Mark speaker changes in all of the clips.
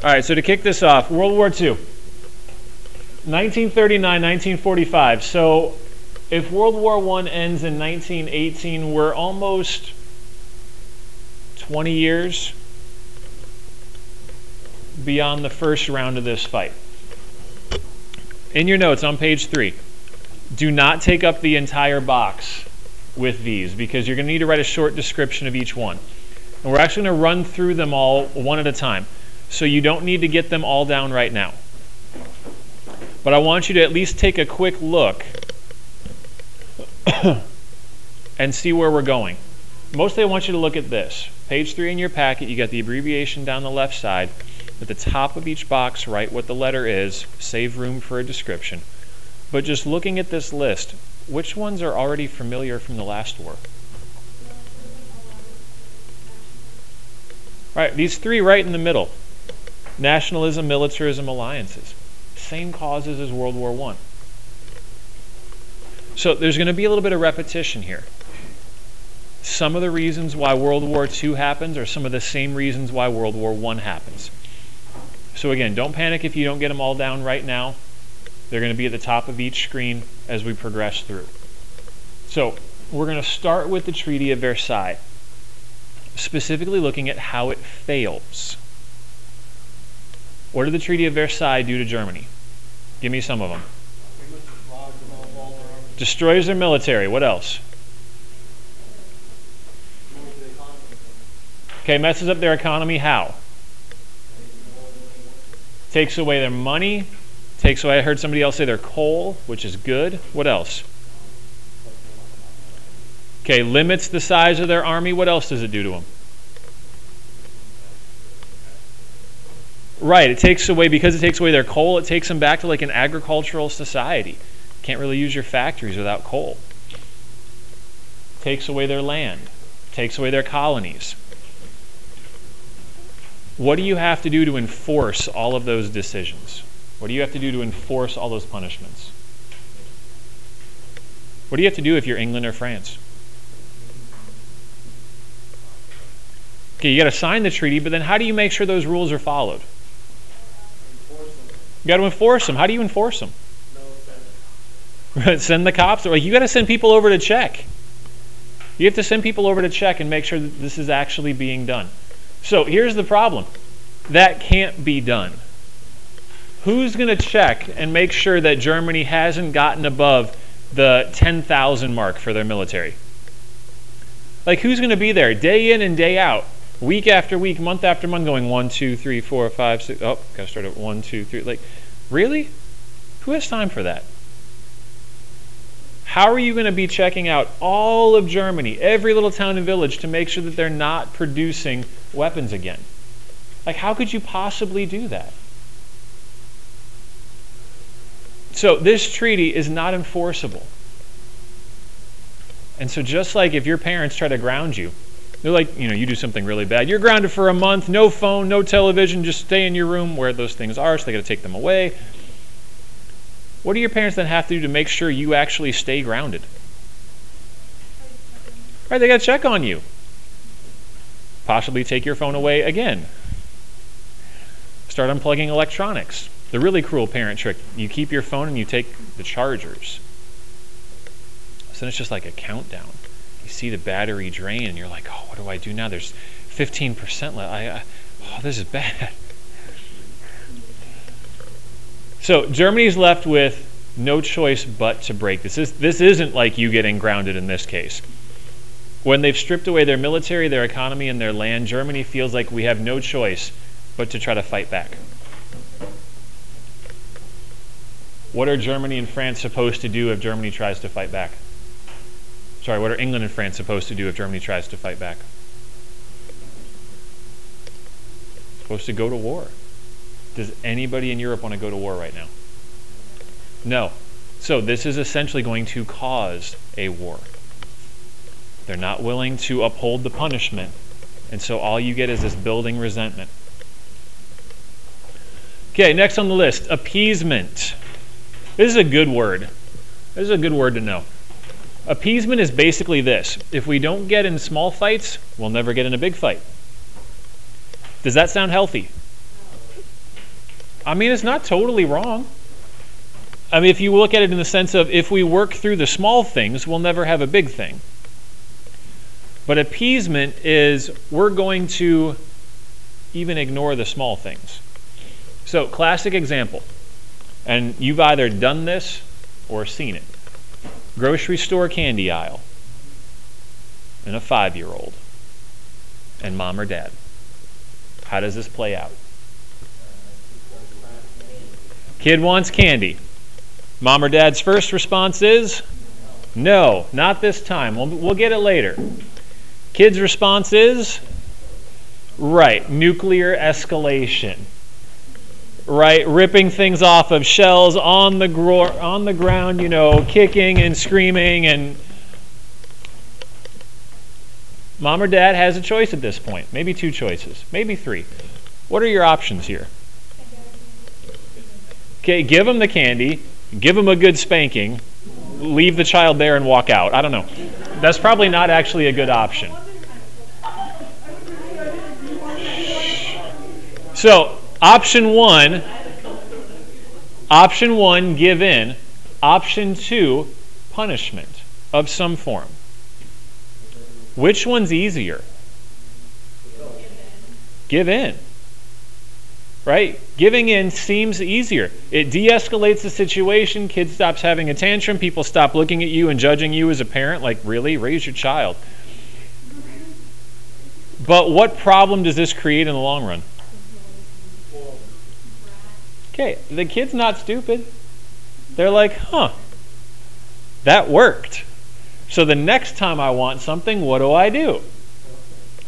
Speaker 1: All right, so to kick this off, World War II, 1939, 1945. So if World War I ends in 1918, we're almost 20 years beyond the first round of this fight. In your notes on page 3, do not take up the entire box with these because you're going to need to write a short description of each one. And we're actually going to run through them all one at a time. So you don't need to get them all down right now. But I want you to at least take a quick look and see where we're going. Mostly I want you to look at this. Page 3 in your packet, you got the abbreviation down the left side. At the top of each box, write what the letter is. Save room for a description. But just looking at this list, which ones are already familiar from the last war? Right, these three right in the middle. Nationalism, militarism, alliances. Same causes as World War I. So there's going to be a little bit of repetition here. Some of the reasons why World War II happens are some of the same reasons why World War I happens. So again, don't panic if you don't get them all down right now. They're going to be at the top of each screen as we progress through. So we're going to start with the Treaty of Versailles, specifically looking at how it fails. What did the Treaty of Versailles do to Germany? Give me some of them. Destroys their military. What else? Okay, messes up their economy. How? Takes away their money. Takes away, I heard somebody else say their coal, which is good. What else? Okay, limits the size of their army. What else does it do to them? Right, it takes away, because it takes away their coal, it takes them back to like an agricultural society. Can't really use your factories without coal. Takes away their land. Takes away their colonies. What do you have to do to enforce all of those decisions? What do you have to do to enforce all those punishments? What do you have to do if you're England or France? Okay, you got to sign the treaty, but then how do you make sure those rules are followed? You got to enforce them. How do you enforce them? Send the cops. Like, you got to send people over to check. You have to send people over to check and make sure that this is actually being done. So here's the problem. That can't be done. Who's going to check and make sure that Germany hasn't gotten above the 10,000 mark for their military? Like, who's going to be there day in and day out, week after week, month after month, going 1, 2, 3, 4, 5, 6. Oh, gotta start at 1, 2, 3. Like, really? Who has time for that? How are you going to be checking out all of Germany, every little town and village, to make sure that they're not producing weapons again? Like, how could you possibly do that? So this treaty is not enforceable. And so just like if your parents try to ground you, they're like, you do something really bad. You're grounded for a month, no phone, no television, just stay in your room where those things are, so they got to take them away. What do your parents then have to do to make sure you actually stay grounded? Right, they got to check on you. Possibly take your phone away again. Start unplugging electronics. The really cruel parent trick, you keep your phone and you take the chargers. So then it's just like a countdown. You see the battery drain and you're like, oh, what do I do now? There's 15% left. Oh, this is bad. So Germany's left with no choice but to break this. This isn't like you getting grounded in this case. When they've stripped away their military, their economy, and their land, Germany feels like we have no choice but to try to fight back. What are Germany and France supposed to do if Germany tries to fight back? Sorry, what are England and France supposed to do if Germany tries to fight back? Supposed to go to war. Does anybody in Europe want to go to war right now? No. So this is essentially going to cause a war. They're not willing to uphold the punishment, and so all you get is this building resentment. Okay, next on the list, appeasement. This is a good word. This is a good word to know. Appeasement is basically this. If we don't get in small fights, we'll never get in a big fight. Does that sound healthy? I mean, it's not totally wrong. I mean, if you look at it in the sense of if we work through the small things, we'll never have a big thing. But appeasement is we're going to even ignore the small things. So, classic example, and you've either done this or seen it. Grocery store candy aisle, and a 5-year-old, and mom or dad. How does this play out? Kid wants candy. Mom or dad's first response is, no, not this time. We'll get it later. Kid's response is, right, nuclear escalation. Right, ripping things off of shelves on the ground, you know, kicking and screaming. And mom or dad has a choice at this point. Maybe 2 choices, maybe 3. What are your options here? Okay, give them the candy, give them a good spanking, leave the child there and walk out. I don't know. That's probably not actually a good option. So, option 1, give in. Option 2, punishment of some form. Which one's easier? Give in. Right? Giving in seems easier. It de-escalates the situation. Kid stops having a tantrum. People stop looking at you and judging you as a parent. Like, really? Raise your child. But what problem does this create in the long run? Okay, the kid's not stupid. They're like, huh, that worked. So the next time I want something, what do?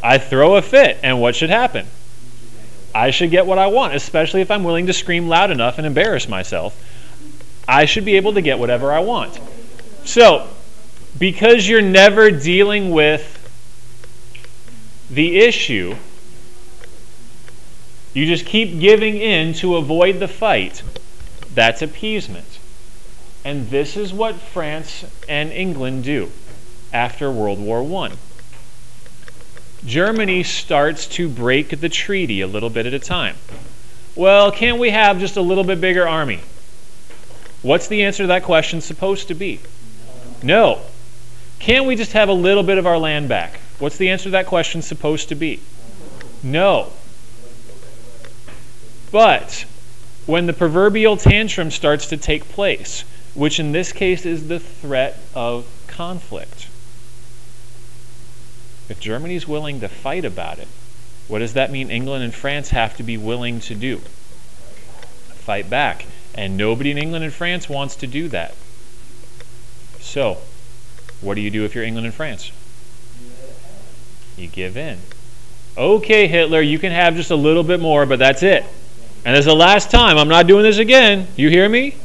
Speaker 1: I throw a fit, and what should happen? I should get what I want, especially if I'm willing to scream loud enough and embarrass myself. I should be able to get whatever I want. So, because you're never dealing with the issue, you just keep giving in to avoid the fight. That's appeasement. And this is what France and England do after World War I. Germany starts to break the treaty a little bit at a time. Well, can't we have just a little bit bigger army? What's the answer to that question supposed to be? No. Can't we just have a little bit of our land back? What's the answer to that question supposed to be? No. But when the proverbial tantrum starts to take place, which in this case is the threat of conflict, if Germany's willing to fight about it, what does that mean England and France have to be willing to do? Fight back. And nobody in England and France wants to do that. So, what do you do if you're England and France? You give in. Okay, Hitler, you can have just a little bit more, but that's it. And this is the last time. I'm not doing this again. You hear me?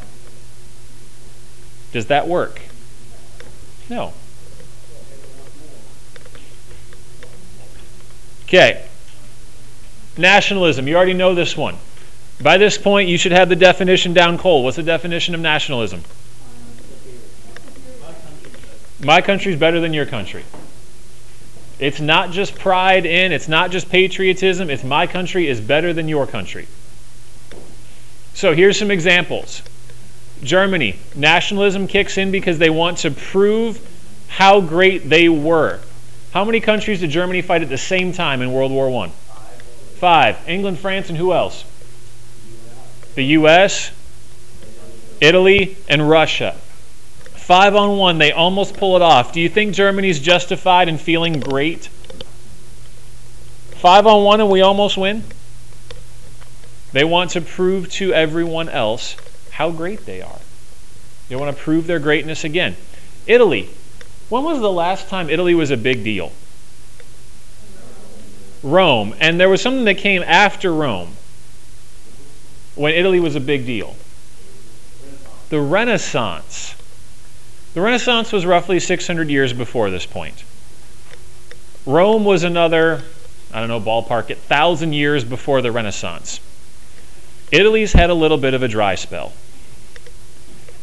Speaker 1: Does that work? No. Okay. Nationalism. You already know this one. By this point, you should have the definition down cold. What's the definition of nationalism? My country's better than your country. It's not just pride in, it's not just patriotism, it's my country is better than your country. So here's some examples. Germany, nationalism kicks in because they want to prove how great they were. How many countries did Germany fight at the same time in World War I? 5. England, France, and who else? The U.S., Italy, and Russia. 5-on-1, they almost pull it off. Do you think Germany's justified in feeling great? 5-on-1 and we almost win? They want to prove to everyone else how great they are. They want to prove their greatness again. Italy. When was the last time Italy was a big deal? Rome. And there was something that came after Rome when Italy was a big deal. The Renaissance. The Renaissance was roughly 600 years before this point. Rome was another, I don't know, ballpark it, 1,000 years before the Renaissance. Italy's had a little bit of a dry spell.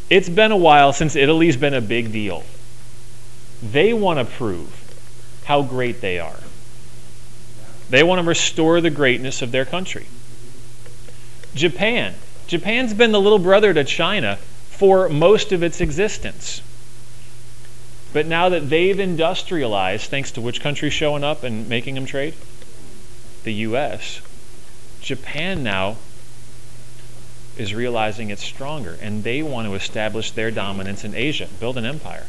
Speaker 1: It's been a while since Italy's been a big deal. They want to prove how great they are. They want to restore the greatness of their country. Japan. Japan's been the little brother to China for most of its existence. But now that they've industrialized, thanks to which country showing up and making them trade? The U.S. Japan now is realizing it's stronger, and they want to establish their dominance in Asia, build an empire.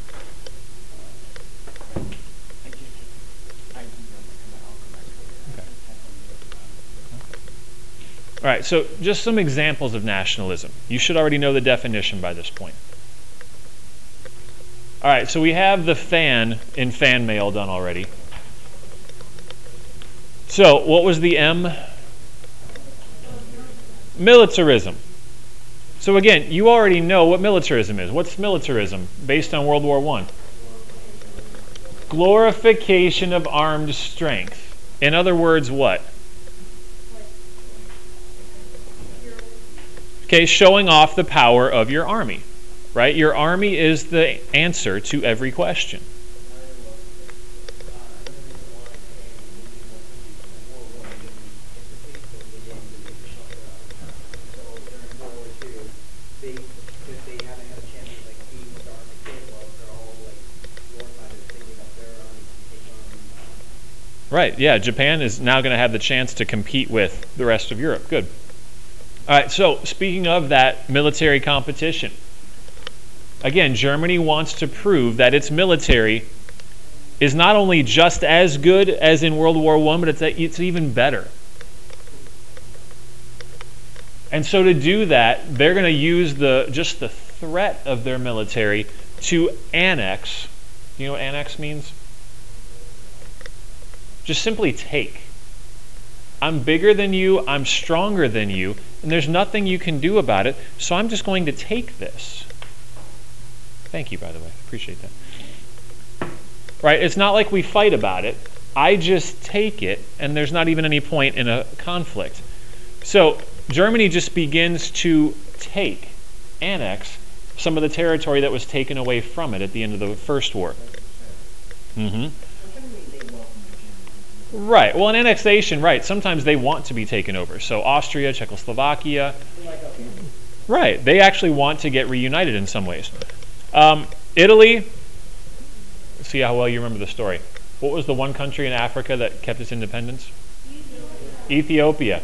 Speaker 1: All right, so just some examples of nationalism. You should already know the definition by this point. All right, so we have the fan in fan mail done already. So what was the M? Militarism. So again, you already know what militarism is. What's militarism based on World War I? Glorification of armed strength. In other words, what? Okay, showing off the power of your army, right? Your army is the answer to every question. Right, yeah, Japan is now going to have the chance to compete with the rest of Europe. Good. All right, so speaking of that military competition, again, Germany wants to prove that its military is not only just as good as in World War I, but it's even better. And so to do that, they're going to use just the threat of their military to annex. You know what annex means? Just simply take. I'm bigger than you, I'm stronger than you, and there's nothing you can do about it, so I'm just going to take this. Thank you, by the way. Appreciate that. Right? It's not like we fight about it. I just take it, and there's not even any point in a conflict. So Germany just begins to take, annex, some of the territory that was taken away from it at the end of the First War. Mm-hmm. Right. Well, an annexation, right. Sometimes they want to be taken over. So Austria, Czechoslovakia. Right. They actually want to get reunited in some ways. Italy. See how well you remember the story. What was the one country in Africa that kept its independence? Ethiopia.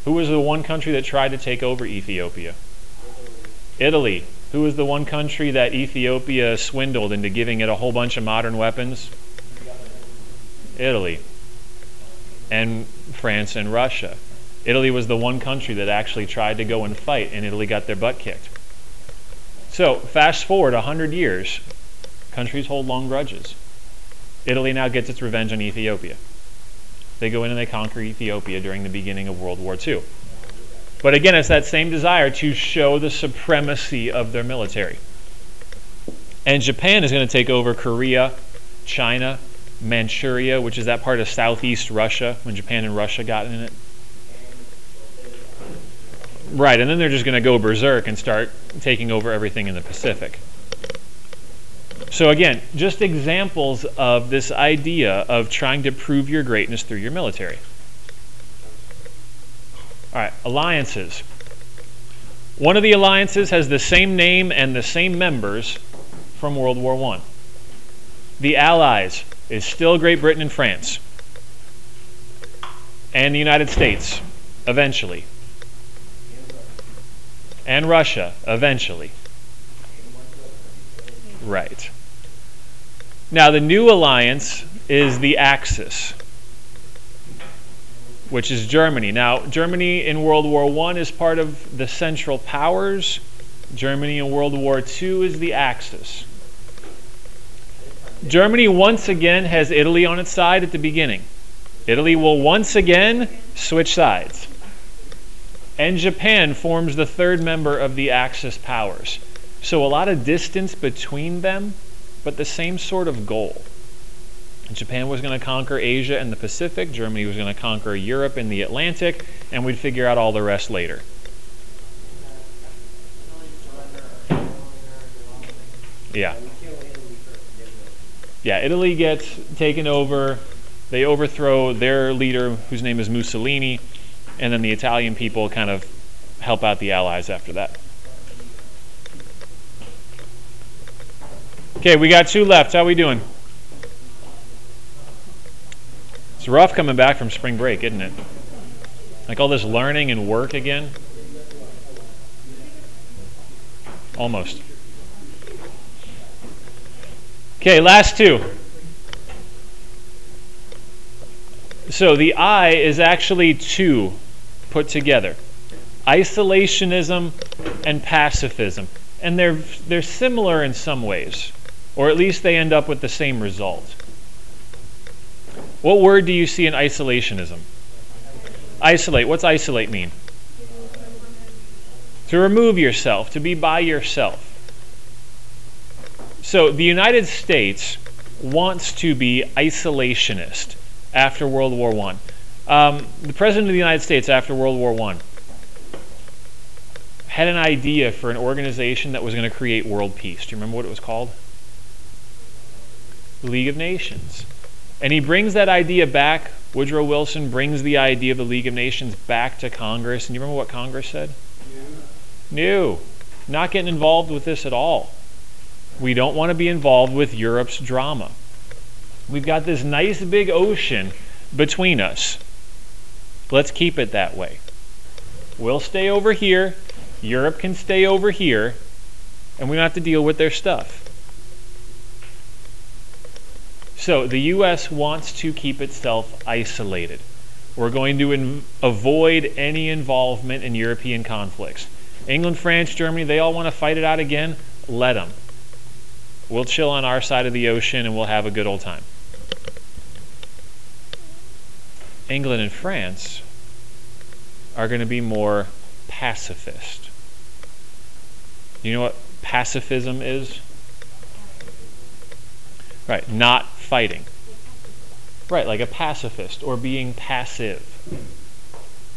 Speaker 1: Who was the one country that tried to take over Ethiopia? Italy. Who was the one country that Ethiopia swindled into giving it a whole bunch of modern weapons? Italy. And France and Russia. Italy was the one country that actually tried to go and fight, and Italy got their butt kicked. So, fast forward 100 years, countries hold long grudges. Italy now gets its revenge on Ethiopia. They go in and they conquer Ethiopia during the beginning of World War II. But again, it's that same desire to show the supremacy of their military. And Japan is going to take over Korea, China, Manchuria, which is that part of southeast Russia, when Japan and Russia got in it. Right, and then they're just going to go berserk and start taking over everything in the Pacific. So again, just examples of this idea of trying to prove your greatness through your military. All right, alliances. One of the alliances has the same name and the same members from World War I. The Allies is still Great Britain and France. And the United States, eventually. And Russia, eventually. Right. Now, the new alliance is the Axis, which is Germany. Now, Germany in World War I is part of the Central Powers. Germany in World War II is the Axis. Germany once again has Italy on its side at the beginning. Italy will once again switch sides. And Japan forms the third member of the Axis powers. So a lot of distance between them, but the same sort of goal. Japan was going to conquer Asia and the Pacific. Germany was going to conquer Europe and the Atlantic, and we'd figure out all the rest later. Yeah. Yeah, Italy gets taken over. They overthrow their leader, whose name is Mussolini, and then the Italian people kind of help out the Allies after that. Okay, we got 2 left. How are we doing? It's rough coming back from spring break, isn't it? Like all this learning and work again. Almost. Okay, last 2. So the I is actually 2 put together. Isolationism and pacifism. And they're similar in some ways. Or at least they end up with the same result. What word do you see in isolationism? Isolate. What's isolate mean? To remove yourself, to be by yourself. So the United States wants to be isolationist after World War I. The President of the United States after World War I had an idea for an organization that was going to create world peace. Do you remember what it was called? The League of Nations. And he brings that idea back. Woodrow Wilson brings the idea of the League of Nations back to Congress. And you remember what Congress said? No. Not getting involved with this at all. We don't want to be involved with Europe's drama. We've got this nice big ocean between us. Let's keep it that way. We'll stay over here. Europe can stay over here. And we don't have to deal with their stuff. So the U.S. wants to keep itself isolated. We're going to avoid any involvement in European conflicts. England, France, Germany, they all want to fight it out again. Let them. We'll chill on our side of the ocean and we'll have a good old time. England and France are going to be more pacifist. You know what pacifism is? Right, not fighting. Right, like a pacifist or being passive.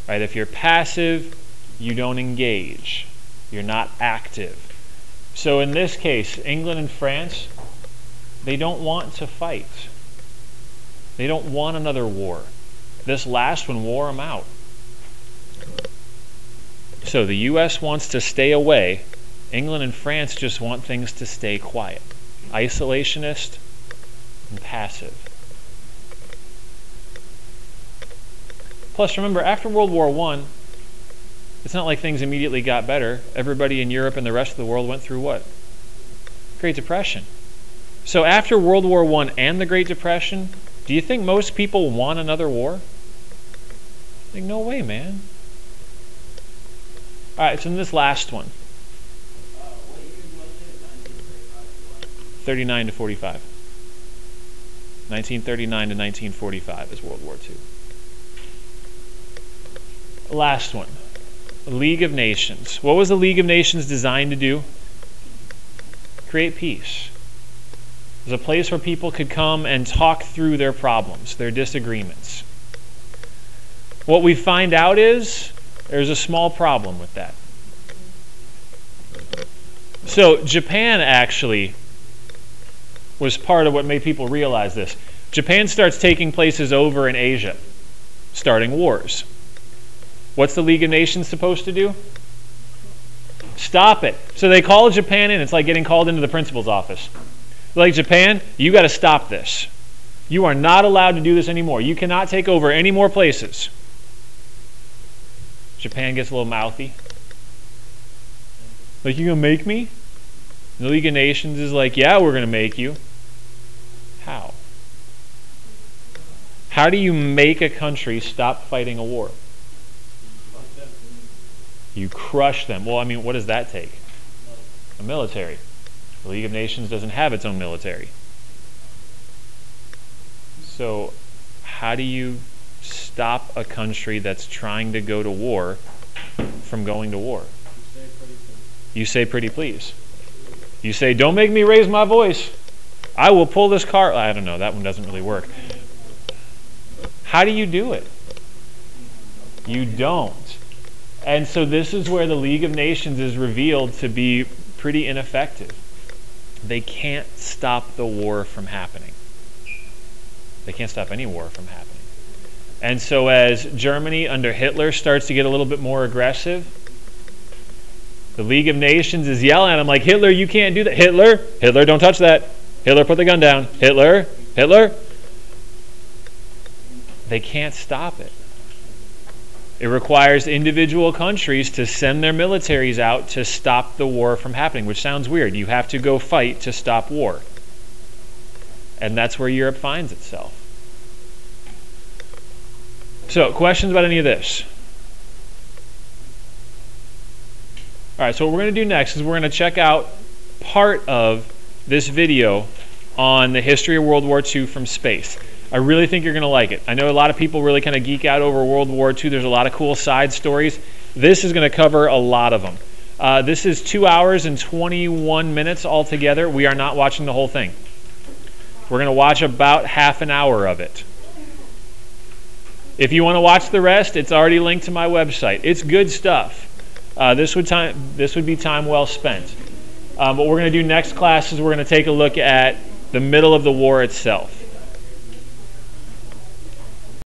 Speaker 1: Right, if you're passive, you don't engage. You're not active. So in this case, England and France, they don't want to fight. They don't want another war. This last one wore them out. So the U.S. wants to stay away. England and France just want things to stay quiet. Isolationist and passive. Plus, remember, after World War I, it's not like things immediately got better. Everybody in Europe and the rest of the world went through what? Great Depression. So after World War I and the Great Depression, do you think most people want another war? Like, no way, man. All right, so in this last one. 39 to 45. 1939 to 1945 is World War II. Last one. League of Nations. What was the League of Nations designed to do? Create peace. It was a place where people could come and talk through their problems, their disagreements. What we find out is there's a small problem with that. So Japan actually was part of what made people realize this. Japan starts taking places over in Asia, starting wars. What's the League of Nations supposed to do? Stop it. So they call Japan in. It's like getting called into the principal's office. They're like, Japan, you got to stop this. You are not allowed to do this anymore. You cannot take over any more places. Japan gets a little mouthy. Like, you gonna make me? The League of Nations is like, yeah, we're gonna make you. How? How do you make a country stop fighting a war? You crush them. Well, I mean, what does that take? A military. The League of Nations doesn't have its own military. So, how do you stop a country that's trying to go to war from going to war? You say pretty please. You say, don't make me raise my voice. I will pull this car. I don't know, that one doesn't really work. How do you do it? You don't. And so this is where the League of Nations is revealed to be pretty ineffective. They can't stop the war from happening. They can't stop any war from happening. And so as Germany under Hitler starts to get a little bit more aggressive, The League of Nations is yelling at him like, Hitler, you can't do that. Hitler, Hitler, don't touch that. Hitler, put the gun down. Hitler, Hitler. They can't stop it. It requires individual countries to send their militaries out to stop the war from happening, which sounds weird. You have to go fight to stop war. And that's where Europe finds itself. So, questions about any of this? All right, so what we're going to do next is we're going to check out part of this video on the history of World War II from space. I really think you're going to like it. I know a lot of people really kind of geek out over World War II. There's a lot of cool side stories. This is going to cover a lot of them. This is 2 hours and 21 minutes altogether. We are not watching the whole thing. We're going to watch about half an hour of it. If you want to watch the rest, it's already linked to my website. It's good stuff. This would be time well spent. What we're going to do next class is we're going to take a look at the middle of the war itself.